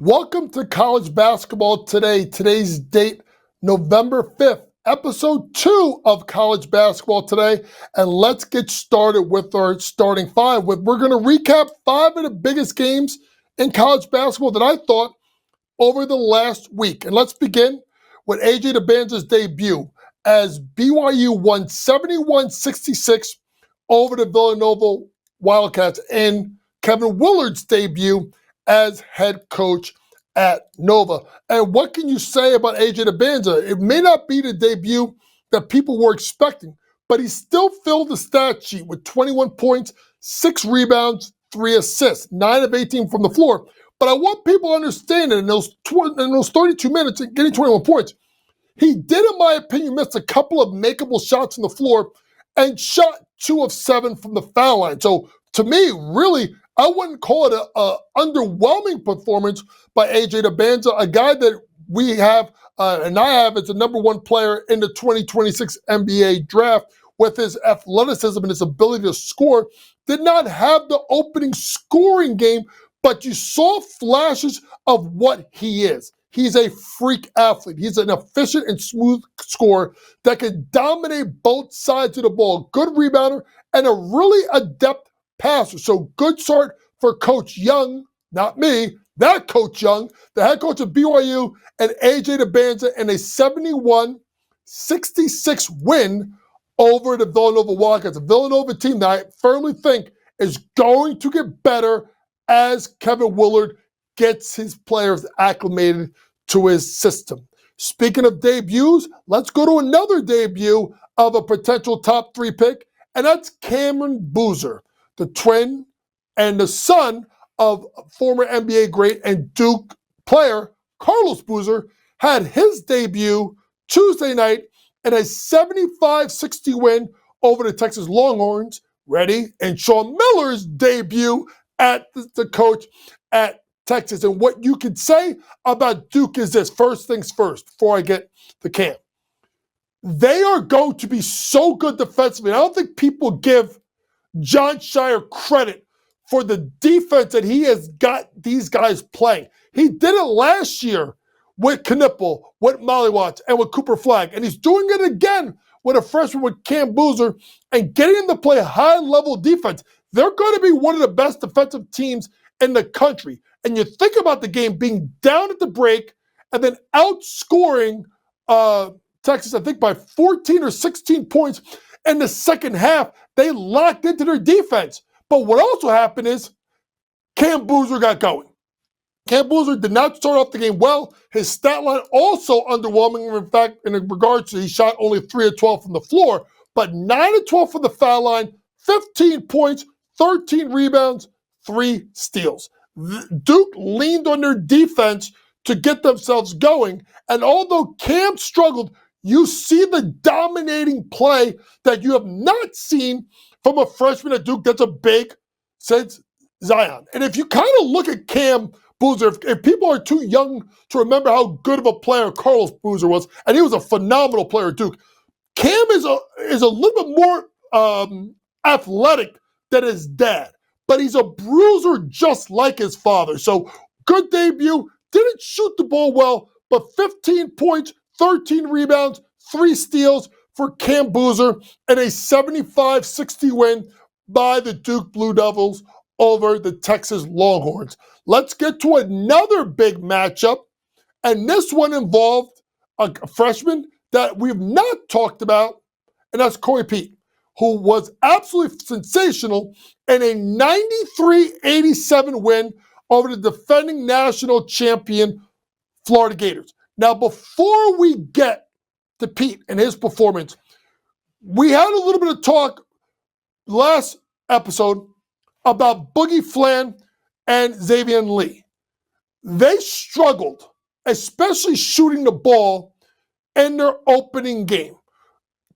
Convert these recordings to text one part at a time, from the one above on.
Welcome to College Basketball Today. Today's date, November 5th, episode 2 of College Basketball Today. And let's get started with our starting five. We're going to recap 5 of the biggest games in college basketball that I thought over the last week. And let's begin with AJ Banza's debut as BYU won 71-66 over the Villanova Wildcats, and Kevin Willard's debut as head coach at Nova. And what can you say about AJ Banza? It may not be the debut that people were expecting, but he still filled the stat sheet with 21 points, 6 rebounds, 3 assists, 9 of 18 from the floor. But I want people to understand that in those 32 minutes, getting 21 points, he did, in my opinion, miss a couple of makeable shots on the floor and shot 2 of 7 from the foul line. So to me, really, I wouldn't call it an underwhelming performance by AJ Banza, a guy that we have, and I have, as the number 1 player in the 2026 NBA draft with his athleticism and his ability to score. Did not have the opening scoring game, but you saw flashes of what he is. He's a freak athlete. He's an efficient and smooth scorer that can dominate both sides of the ball. Good rebounder and a really adept passer. So good start for Coach Young, not me, that Coach Young, the head coach of BYU, and AJ Banza in a 71-66 win over the Villanova Wildcats. A Villanova team that I firmly think is going to get better as Kevin Willard gets his players acclimated to his system. Speaking of debuts, let's go to another debut of a potential top 3 pick, and that's Cameron Boozer, the twin and the son of former NBA great and Duke player Carlos Boozer, had his debut Tuesday night in a 75-60 win over the Texas Longhorns. Ready? And Sean Miller's debut at the coach at Texas. And what you can say about Duke is this. First things first, before I get to Cam. They are going to be so good defensively. I don't think people give John Shire credit for the defense that he has got these guys playing. He did it last year with Knipple, with Molly Watts, and with Cooper Flagg. And he's doing it again with a freshman with Cam Boozer and getting them to play high-level defense. They're going to be one of the best defensive teams in the country. And you think about the game being down at the break and then outscoring Texas, I think, by 14 or 16 points in the second half. They locked into their defense. But what also happened is Cam Boozer got going. Cam Boozer did not start off the game well. His stat line also underwhelming. In fact, in regards to he shot only 3 of 12 from the floor, but 9 of 12 from the foul line, 15 points, 13 rebounds, 3 steals. Duke leaned on their defense to get themselves going. And although Cam struggled, you see the dominating play that you have not seen from a freshman at Duke that's a big since Zion. And if you kind of look at Cam Boozer, if people are too young to remember how good of a player Carlos Boozer was, and he was a phenomenal player at Duke, Cam is a little bit more athletic than his dad, but he's a bruiser just like his father. So good debut, didn't shoot the ball well, but 15 points, 13 rebounds, 3 steals for Cam Boozer in a 75-60 win by the Duke Blue Devils over the Texas Longhorns. Let's get to another big matchup, and this one involved a freshman that we've not talked about, and that's Corey Pete, who was absolutely sensational in a 93-87 win over the defending national champion Florida Gators. Now, before we get to Pete and his performance, we had a little bit of talk last episode about Boogie Flan and Xavier Lee. They struggled, especially shooting the ball in their opening game.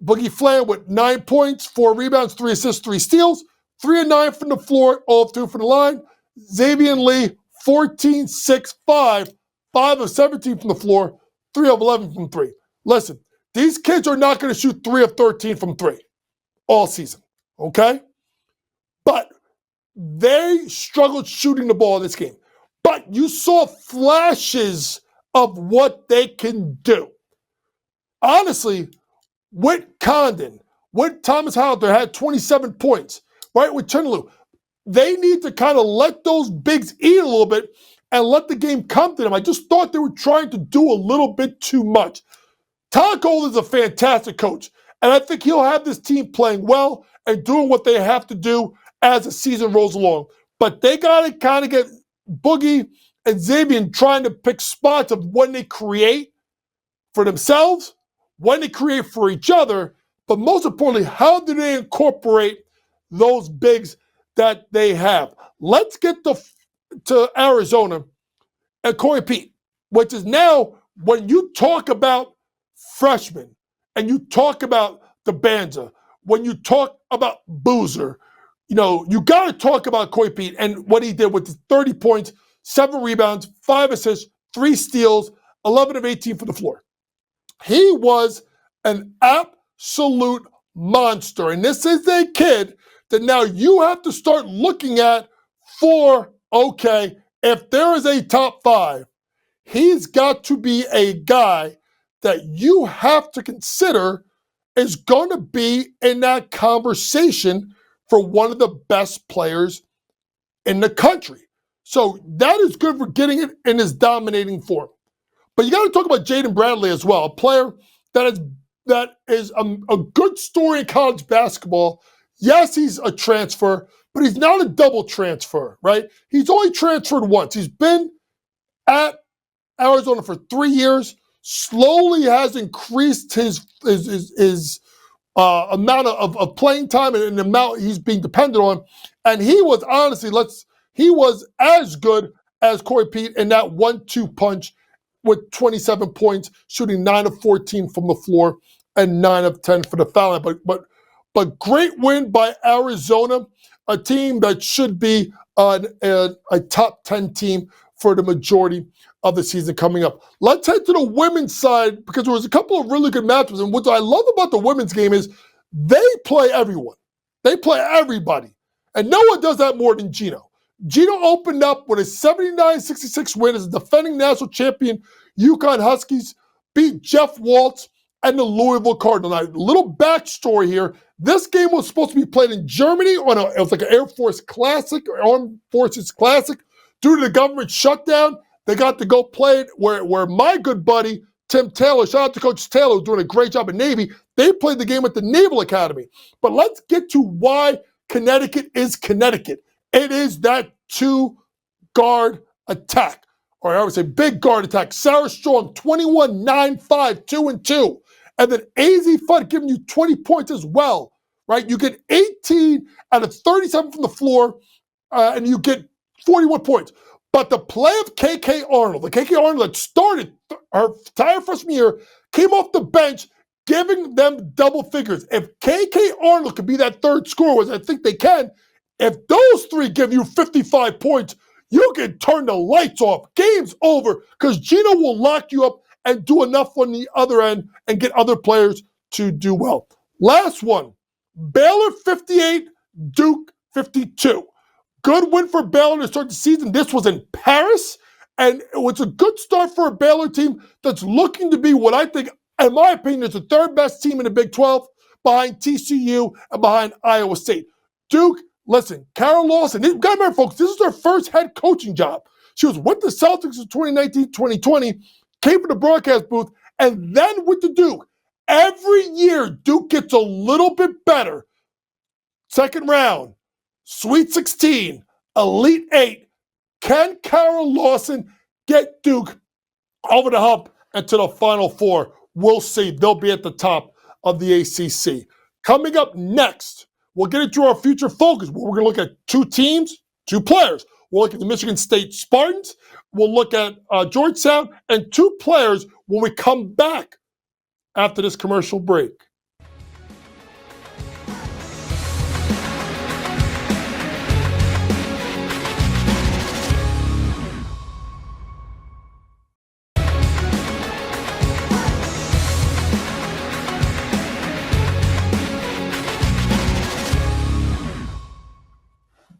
Boogie Flan with 9 points, 4 rebounds, 3 assists, 3 steals, 3 of 9 from the floor, all of 2 from the line. Xavier Lee, 14, 6, 5, 5 of 17 from the floor, 3 of 11 from 3. Listen, these kids are not going to shoot 3 of 13 from 3 all season, okay? But they struggled shooting the ball in this game. but you saw flashes of what they can do. Honestly, with Condon, with Thomas Halliday had 27 points, right? With Chinaloo, they need to kind of let those bigs eat a little bit and let the game come to them. I just thought they were trying to do a little bit too much. Todd Golden's a fantastic coach, and I think he'll have this team playing well and doing what they have to do as the season rolls along. But they got to kind of get Boogie and Xavier trying to pick spots of when they create for themselves, when they create for each other, but most importantly, how do they incorporate those bigs that they have? Let's get to Arizona and Corey Pete, which is now when you talk about freshmen and you talk about the Banza, when you talk about Boozer, you got to talk about Corey Pete and what he did with the 30 points, 7 rebounds, 5 assists, 3 steals, 11 of 18 for the floor. He was an absolute monster. And this is a kid that now you have to start looking at for, okay, if there is a top 5, he's got to be a guy that you have to consider is going to be in that conversation for one of the best players in the country. So that is good for getting it in his dominating form. But you got to talk about Jaden Bradley as well, a player that is a good story in college basketball. Yes, he's a transfer, but he's not a double transfer, right? He's only transferred once. He's been at Arizona for 3 years, slowly has increased his amount of playing time and the amount he's being dependent on. And he was honestly, he was as good as Corey Pete in that 1-2 punch with 27 points, shooting 9 of 14 from the floor and 9 of 10 for the foul line. But great win by Arizona, a team that should be a top 10 team for the majority of the season coming up. Let's head to the women's side because there was a couple of really good matchups. And what I love about the women's game is they play everyone. They play everybody. And no one does that more than Gino. Gino opened up with a 79-66 win as a defending national champion. UConn Huskies beat Jeff Waltz and the Louisville Cardinals. Now, a little backstory here. This game was supposed to be played in Germany it was like an Air Force Classic or Armed Forces Classic. Due to the government shutdown, they got to go play it where my good buddy, Tim Taylor, shout out to Coach Taylor, who's doing a great job in Navy. They played the game at the Naval Academy. But let's get to why Connecticut is Connecticut. It is that 2-guard attack, or I would say big guard attack. Sarah Strong, 21, 9, 5, 2 and 2. And then AZ Fudd giving you 20 points as well, right? You get 18 out of 37 from the floor, and you get 41 points. But the play of KK Arnold, the KK Arnold that started her entire freshman year, came off the bench, giving them double figures. If KK Arnold could be that third scorer, which I think they can, if those 3 give you 55 points, you can turn the lights off. Game's over because Gino will lock you up and do enough on the other end and get other players to do well. Last one, Baylor 58, Duke 52. Good win for Baylor to start the season. This was in Paris, and it was a good start for a Baylor team that's looking to be what I think, in my opinion, is the 3rd best team in the Big 12 behind TCU and behind Iowa State. Duke, listen, Carol Lawson, you got to remember, folks, this is her first head coaching job. She was with the Celtics in 2019-2020, came from the broadcast booth, and then with the Duke. Every year, Duke gets a little bit better. Second round, Sweet 16, Elite 8. Can Carol Lawson get Duke over the hump and to the Final Four? We'll see. They'll be at the top of the ACC. Coming up next, we'll get into our future focus. We're going to look at 2 teams, 2 players. We'll look at the Michigan State Spartans. We'll look at Georgetown and 2 players when we come back after this commercial break.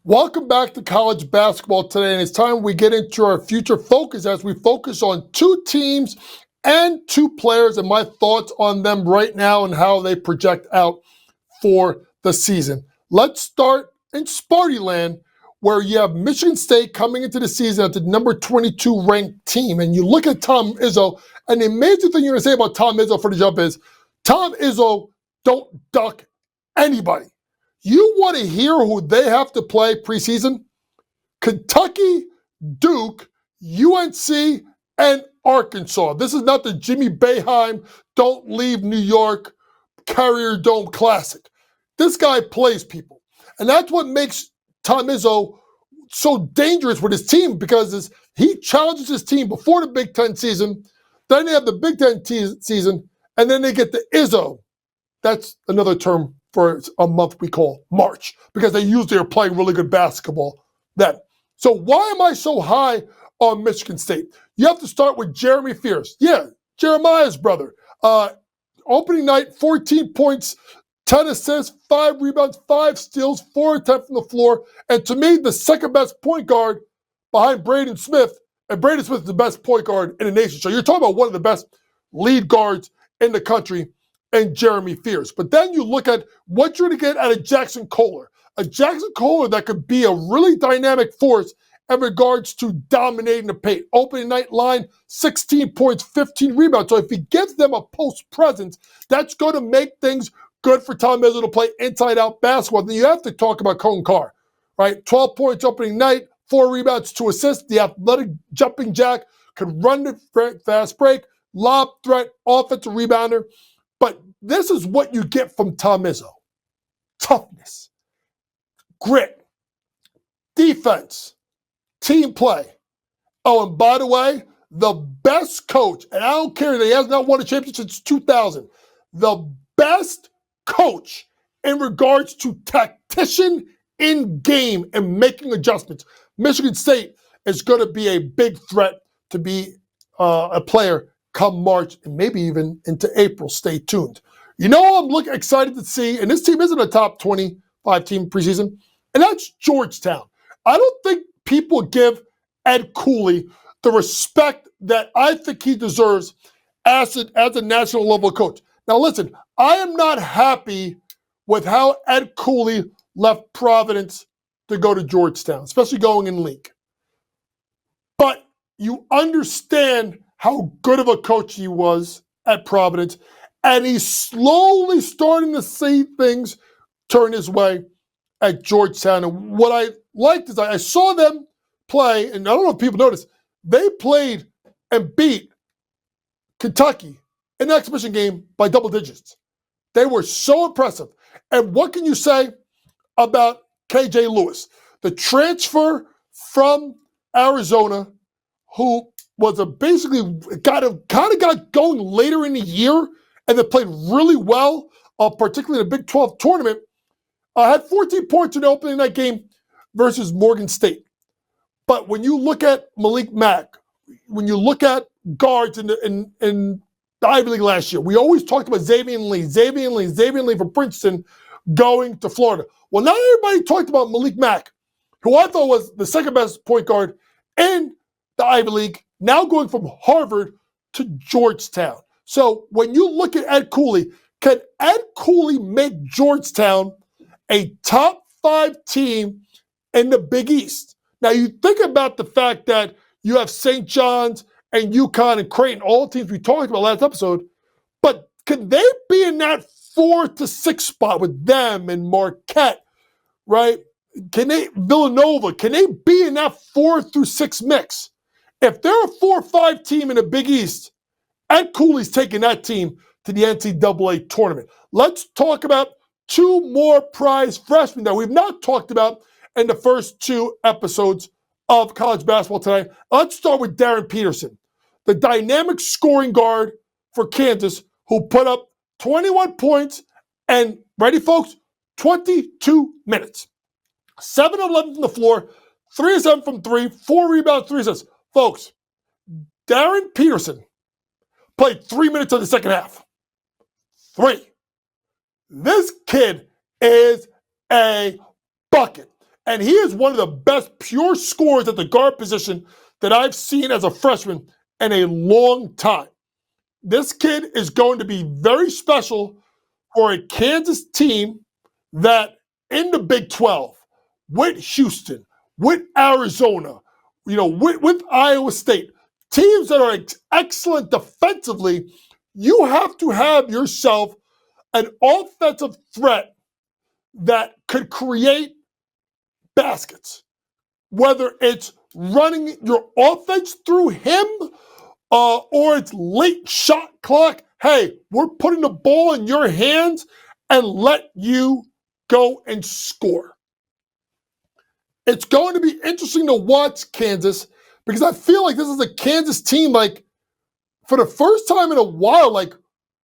Welcome back to college basketball today, and it's time we get into our future focus as we focus on two teams and two players and my thoughts on them right now and how they project out for the season. Let's start in Sparty Land, where you have Michigan State coming into the season at the number 22 ranked team, and you look at Tom Izzo, and the amazing thing you're going to say about Tom Izzo for the jump is Tom Izzo don't duck anybody. You want to hear who they have to play preseason? Kentucky, Duke, UNC, and Arkansas. This is not the Jimmy Boeheim, don't leave New York, Carrier Dome Classic. This guy plays people. And that's what makes Tom Izzo so dangerous with his team, because he challenges his team before the Big Ten season, then they have the Big Ten season, and then they get the Izzo. That's another term for a month we call March, because they usually are playing really good basketball then. So why am I so high on Michigan State? You have to start with Jeremy Fierce. Yeah, Jeremiah's brother. Opening night, 14 points, 10 assists, 5 rebounds, 5 steals, 4 attempts from the floor. And to me, the second best point guard behind Braden Smith. And Braden Smith is the best point guard in the nation. So you're talking about one of the best lead guards in the country, and Jeremy Fierce. But then you look at what you're going to get out of Jackson Kohler. A Jackson Kohler that could be a really dynamic force in regards to dominating the paint. Opening night line, 16 points, 15 rebounds. So if he gives them a post presence, that's going to make things good for Tom Izzo to play inside-out basketball. Then you have to talk about Cone Carr, right? 12 points opening night, 4 rebounds, 2 assists. The athletic jumping jack, could run the fast break, lob threat, offensive rebounder. But this is what you get from Tom Izzo. Toughness, grit, defense, team play. Oh, and by the way, the best coach, and I don't care that he has not won a championship since 2000, the best coach in regards to tactician in game and making adjustments. Michigan State is going to be a big threat to be a player come March and maybe even into April. Stay tuned. You know I'm excited to see, and this team isn't a top 25 team preseason, and that's Georgetown. I don't think people give Ed Cooley the respect that I think he deserves as a national level coach. Now listen, I am not happy with how Ed Cooley left Providence to go to Georgetown, especially going in league. But you understand how good of a coach he was at Providence, and he's slowly starting to see things turn his way at Georgetown. And what I liked is I saw them play, and I don't know if people noticed, they played and beat Kentucky in an exhibition game by double digits. They were so impressive. And what can you say about KJ Lewis, the transfer from Arizona, who was basically kind of got going later in the year and then played really well, particularly in the Big 12 tournament, had 14 points in the opening night game versus Morgan State. But when you look at Malik Mack, when you look at guards in the Ivy League last year, we always talked about Xavier Lee from Princeton going to Florida. Well, not everybody talked about Malik Mack, who I thought was the second best point guard in the Ivy League, now going from Harvard to Georgetown. So when you look at Ed Cooley, can Ed Cooley make Georgetown a top 5 team in the Big East? Now you think about the fact that you have St. John's and UConn and Creighton, all teams we talked about last episode, but could they be in that 4 to 6 spot with them and Marquette, right? Villanova, can they be in that 4 through 6 mix? If they're a 4 or 5 team in the Big East, Ed Cooley's taking that team to the NCAA tournament. Let's talk about 2 more prize freshmen that we've not talked about in the first 2 episodes of college basketball today. Let's start with Darren Peterson, the dynamic scoring guard for Kansas, who put up 21 points and, ready folks, 22 minutes. 7 of 11 from the floor, 3 of 7 from 3, 4 rebounds, 3 assists. Folks, Darren Peterson played 3 minutes of the second half. 3. This kid is a bucket. And he is one of the best pure scorers at the guard position that I've seen as a freshman in a long time. This kid is going to be very special for a Kansas team that in the Big 12, with Houston, with Arizona, with Iowa State, teams that are excellent defensively, you have to have yourself an offensive threat that could create baskets, whether it's running your offense through him or it's late shot clock. Hey, we're putting the ball in your hands and let you go and score. It's going to be interesting to watch Kansas because I feel like this is a Kansas team, like, for the first time in a while, like,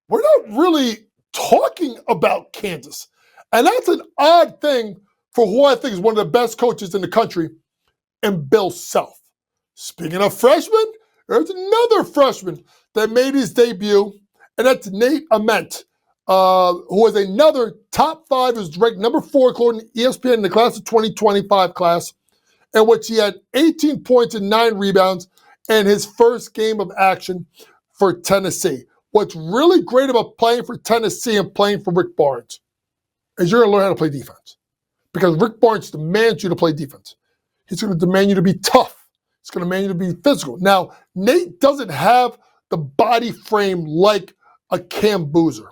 we're not really talking about Kansas. And that's an odd thing for who I think is one of the best coaches in the country, and Bill Self. Speaking of freshmen, there's another freshman that made his debut, and that's Nate Ament, who is another top 5, who's ranked number 4 according to ESPN in the class of 2025 class, in which he had 18 points and 9 rebounds in his first game of action for Tennessee. What's really great about playing for Tennessee and playing for Rick Barnes is you're going to learn how to play defense, because Rick Barnes demands you to play defense. He's going to demand you to be tough. He's going to demand you to be physical. Now, Nate doesn't have the body frame like a Cam Boozer,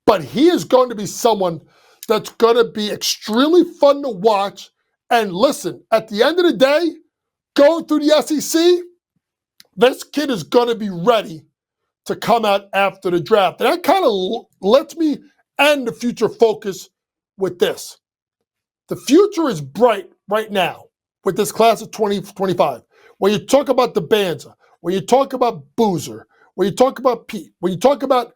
but he is going to be someone that's going to be extremely fun to watch. And listen, at the end of the day, going through the SEC, this kid is going to be ready to come out after the draft. And that kind of lets me end the future focus with this. The future is bright right now with this class of 2025. When you talk about the Banza, when you talk about Boozer, when you talk about Pete, when you talk about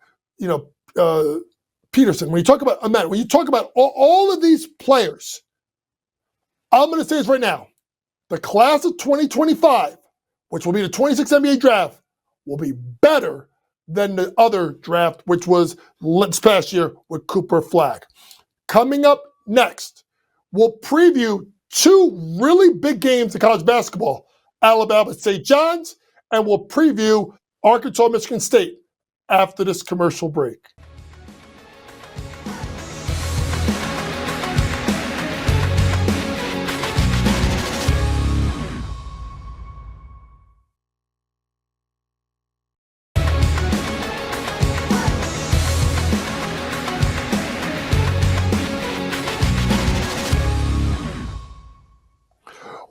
Peterson, when you talk about Ament, when you talk about all of these players, I'm going to say this right now. The class of 2025, which will be the 26th NBA draft, will be better than the other draft, which was this past year with Cooper Flagg. Coming up next, we'll preview 2 really big games in college basketball, Alabama St. John's, and we'll preview Arkansas Michigan State after this commercial break.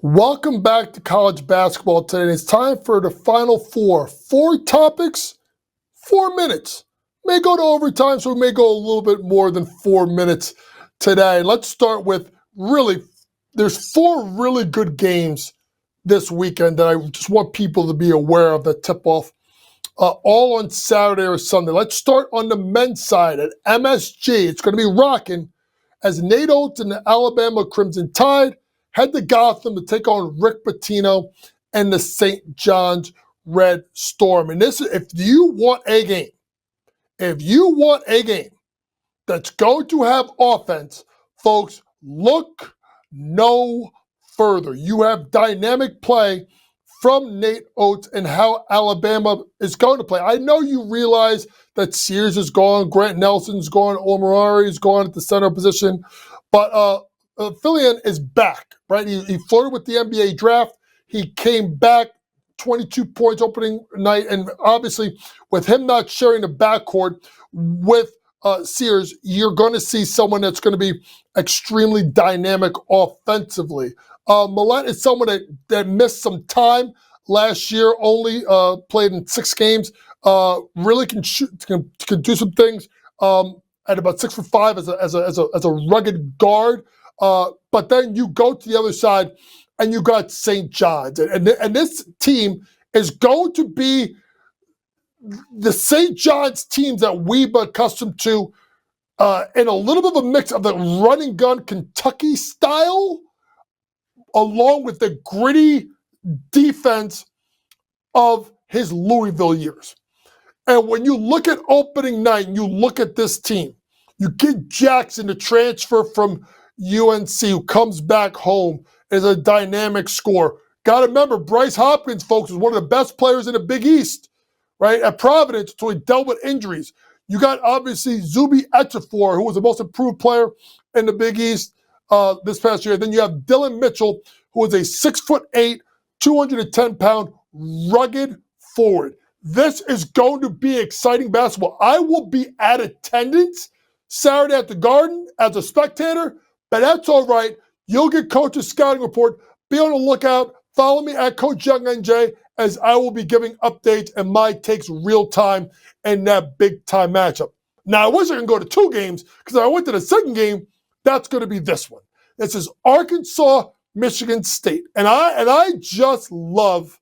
Welcome back to college basketball today. It's time for the Final Four. 4 topics, 4 minutes. May go to overtime, so we may go a little bit more than 4 minutes today. Let's start with there's 4 really good games this weekend that I just want people to be aware of that tip off all on Saturday or Sunday. Let's start on the men's side at MSG. It's going to be rocking as Nate Oates and the Alabama Crimson Tide head to Gotham to take on Rick Pitino and the St. John's Red Storm. And this, if you want a game that's going to have offense, folks, look no further. You have dynamic play from Nate Oates and how Alabama is going to play. I know you realize that Sears is gone, Grant Nelson's gone, Omari is gone at the center position, but Fillion is back, right? He flirted with the NBA draft. He came back, 22 points opening night, and obviously with him not sharing the backcourt with Sears, you're going to see someone that's going to be extremely dynamic offensively. Millett is someone that missed some time last year, only played in 6 games, really can do some things at about 6'5" as a rugged guard. But then you go to the other side and you got St. John's. And this team is going to be the St. John's teams that we've been accustomed to in a little bit of a mix of the running gun Kentucky style along with the gritty defense of his Louisville years. And when you look at opening night and you look at this team, you get Jackson to transfer from UNC, who comes back home, is a dynamic scorer. Got to remember, Bryce Hopkins, folks, is one of the best players in the Big East, right? At Providence, until he dealt with injuries. You got, obviously, Zuby Ejiofor, who was the most improved player in the Big East this past year. Then you have Dylan Mitchell, who is a 6'8", 210-pound rugged forward. This is going to be exciting basketball. I will be at attendance Saturday at the Garden as a spectator, but that's all right. You'll get Coach's scouting report. Be on the lookout. Follow me at Coach Young NJ, as I will be giving updates and my takes real time in that big time matchup. Now, I wish I could go to 2 games, because if I went to the second game, that's going to be this one. This is Arkansas, Michigan State. And I just love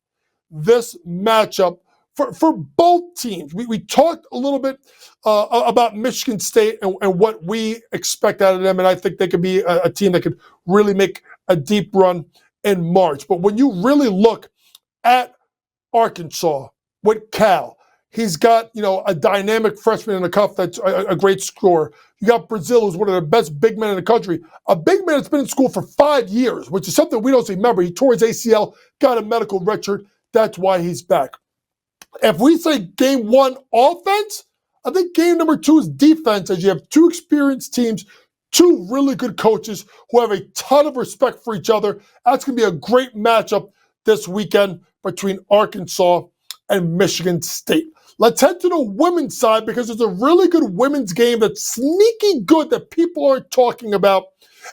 this matchup for both teams. We talked a little bit about Michigan State and what we expect out of them, and I think they could be a team that could really make a deep run in March. But when you really look at Arkansas with Cal, he's got, a dynamic freshman in the cuff that's a great scorer. You got Brazil, who's one of the best big men in the country. A big man that's been in school for 5 years, which is something we don't see. Remember, he tore his ACL, got a medical redshirt. That's why he's back. If we say game 1 offense, I think game number 2 is defense, as you have 2 experienced teams, 2 really good coaches who have a ton of respect for each other. That's going to be a great matchup this weekend between Arkansas and Michigan State. Let's head to the women's side, because there's a really good women's game that's sneaky good that people aren't talking about,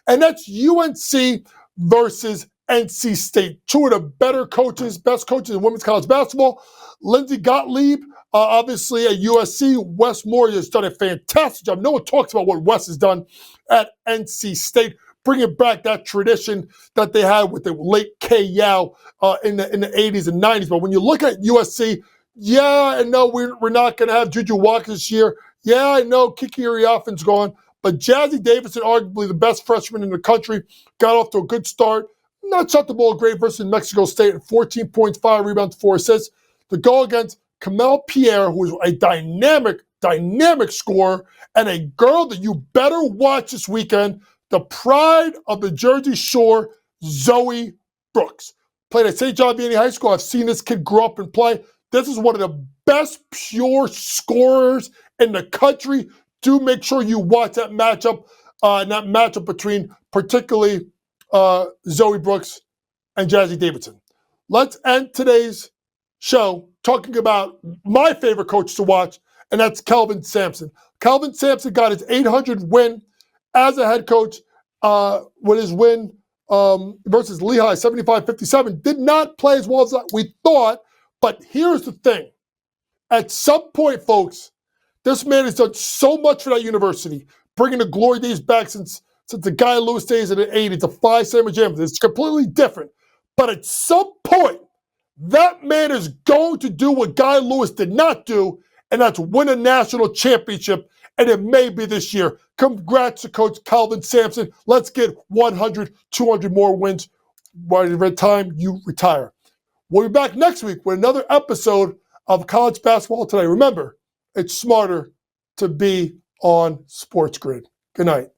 and that's UNC versus NC State. 2 of the better coaches, best coaches in women's college basketball. Lindsey Gottlieb, obviously at USC. Wes Moore has done a fantastic job. No one talks about what Wes has done at NC State, bringing back that tradition that they had with the late Kay Yao in the 80s and 90s. But when you look at USC, yeah, I know we're not going to have Juju Watkins this year. Yeah, I know Kiki Iriafen's gone. But Jazzy Davison, arguably the best freshman in the country, got off to a good start. Not shot the ball great versus Mexico State at 14 points, 5 rebounds, 4 assists. To go against Kamel Pierre, who is a dynamic scorer, and a girl that you better watch this weekend, the pride of the Jersey Shore, Zoe Brooks. Played at St. John Vianney High School. I've seen this kid grow up and play. This is one of the best pure scorers in the country. Do make sure you watch that matchup, between particularly Zoe Brooks and Jazzy Davidson. Let's end today's show talking about my favorite coach to watch, and that's Kelvin Sampson. Kelvin Sampson got his 800 win as a head coach with his win versus Lehigh, 75-57. Did not play as well as we thought, but here's the thing. At some point, folks, this man has done so much for that university, bringing the glory days back since the Guy Lewis days in the 80s, the Phi Sigma Jam. It's completely different. But at some point, that man is going to do what Guy Lewis did not do, and that's win a national championship, and it may be this year. Congrats to Coach Kelvin Sampson. Let's get 100, 200 more wins by the time you retire. We'll be back next week with another episode of College Basketball Today. Remember, it's smarter to be on Sports Grid. Good night.